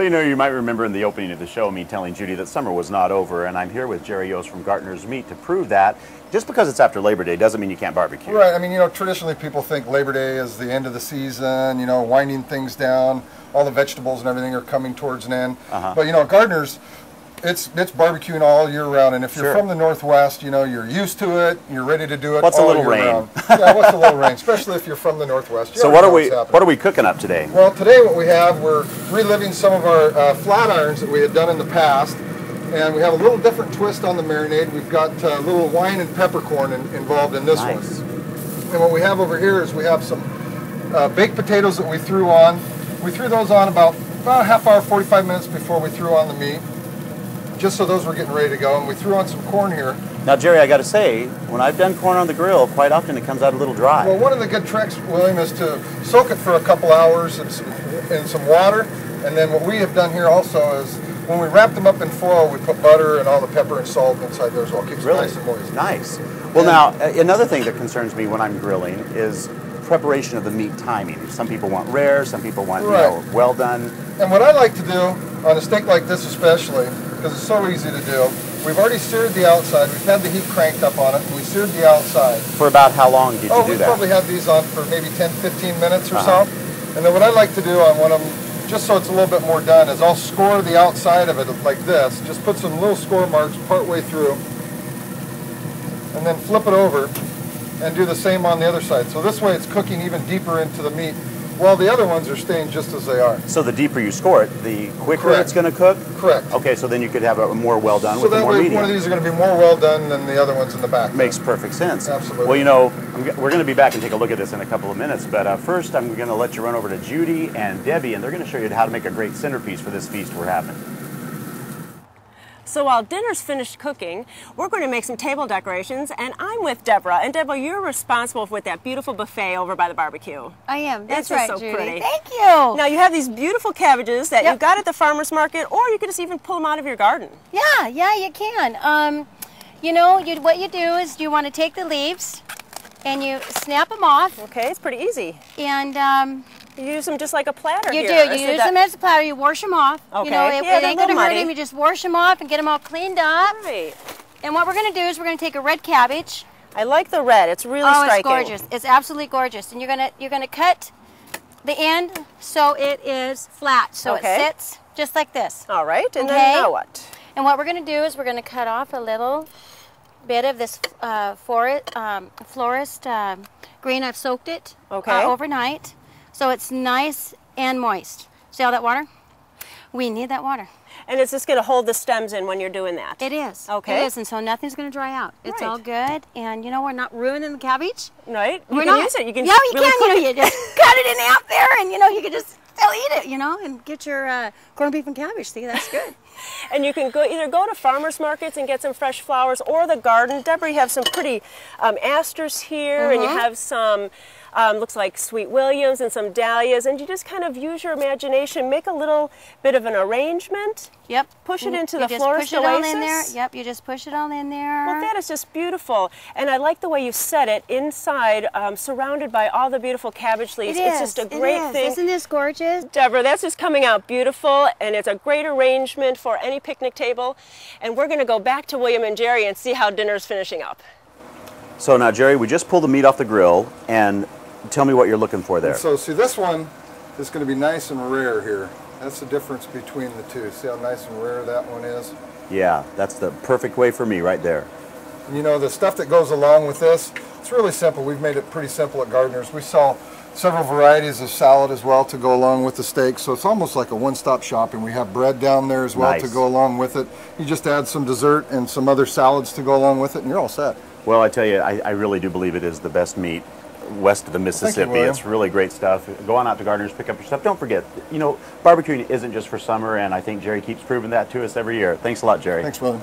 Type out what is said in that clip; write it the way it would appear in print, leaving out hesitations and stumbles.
So, you might remember in the opening of the show me telling Judy that summer was not over, and I'm here with Jerry Yost from Gardener's Meat to prove that. Just because it's after Labor Day doesn't mean you can't barbecue. Right. I mean, traditionally people think Labor Day is the end of the season, winding things down. All the vegetables and everything are coming towards an end. But, Gardeners, it's barbecuing all year round, and if you're from the Northwest, you're used to it, you're ready to do it what's all a little year rain? round. Yeah, what's a little rain, especially if you're from the Northwest. So what are we cooking up today? Well, today what we have, we're reliving some of our flat irons that we had done in the past, and we have a little different twist on the marinade. We've got a little wine and peppercorn involved in this one. And what we have over here is we have some baked potatoes that we threw on. We threw those on about a half hour, 45 minutes before we threw on the meat, just so those were getting ready to go. And we threw on some corn here. Now, Jerry, I got to say, when I've done corn on the grill, quite often it comes out a little dry. Well, one of the good tricks, William, is to soak it for a couple hours in some water. And then what we have done here also is when we wrap them up in foil, we put butter and all the pepper and salt inside there as well. Keeps it nice and moist. Nice. Well, now, another thing that concerns me when I'm grilling is preparation of the meat timing. Some people want rare, some people want well done. And what I like to do on a steak like this especially, because it's so easy to do, we've already seared the outside. We've had the heat cranked up on it, and we seared the outside. For about how long did you do that? We probably had these on for maybe 10, 15 minutes or so. And then what I like to do on one of them, just so it's a little bit more done, is I'll score the outside of it like this. Just put some little score marks partway through, and then flip it over and do the same on the other side. So this way it's cooking even deeper into the meat, while the other ones are staying just as they are. So the deeper you score it, the quicker it's going to cook? Correct. Okay, so then you could have a more well done with a more medium. So that way one of these are going to be more well done than the other ones in the back. Makes perfect sense. Absolutely. Well, we're going to be back and take a look at this in a couple of minutes, but first I'm going to let you run over to Judy and Debbie, and they're going to show you how to make a great centerpiece for this feast we're having. So while dinner's finished cooking, we're going to make some table decorations, and I'm with Deborah. And Deborah, you're responsible with that beautiful buffet over by the barbecue. I am. That's right, so Judy. Pretty. Thank you. Now you have these beautiful cabbages that you got at the farmer's market, or you could just even pull them out of your garden. Yeah, you can. What you do is you want to take the leaves and you snap them off. Okay, it's pretty easy. And you use them just like a platter. You use them as a platter. You wash them off. Okay. It ain't going to hurt them. You just wash them off and get them all cleaned up. Right. And what we're going to do is we're going to take a red cabbage. I like the red. It's really striking. It's gorgeous. It's absolutely gorgeous. And you're going to cut the end so it is flat, so it sits just like this. All right. And then now what? And what we're going to do is we're going to cut off a little bit of this florist green. I've soaked it overnight. So it's nice and moist. See all that water? We need that water. And it's just going to hold the stems in when you're doing that? It is. Okay. It is, and so nothing's going to dry out. It's all good, and we're not ruining the cabbage. Right. You can use it. You can you can. You just cut it in half there, and you can just still eat it, and get your corned beef and cabbage. See, that's good. And you can either go to farmers markets and get some fresh flowers, or the garden. Deborah, you have some pretty asters here, and you have some looks like sweet williams and some dahlias, and you just kind of use your imagination, make a little bit of an arrangement. Yep. Push it into the florist oasis. Push it all in there. Yep. You just push it all in there. Well, that is just beautiful, and I like the way you set it inside, surrounded by all the beautiful cabbage leaves. It's just a great thing. Isn't this gorgeous? Deborah, that's just coming out beautiful, and it's a great arrangement for any picnic table. And we're going to go back to William and Jerry and see how dinner's finishing up. So now, Jerry, we just pulled the meat off the grill, and tell me what you're looking for there. So see, this one is going to be nice and rare here. That's the difference between the two. See how nice and rare that one is? Yeah, that's the perfect way for me right there. And the stuff that goes along with this, it's really simple. We've made it pretty simple at Gardeners. We sell several varieties of salad as well to go along with the steak, so it's almost like a one-stop shop, and we have bread down there as well to go along with it. You just add some dessert and some other salads to go along with it, and you're all set. Well, I tell you, I really do believe it is the best meat west of the Mississippi. It's really great stuff. Go on out to Gardeners, pick up your stuff. Don't forget, barbecuing isn't just for summer, and I think Jerry keeps proving that to us every year. Thanks a lot, Jerry. Thanks, William.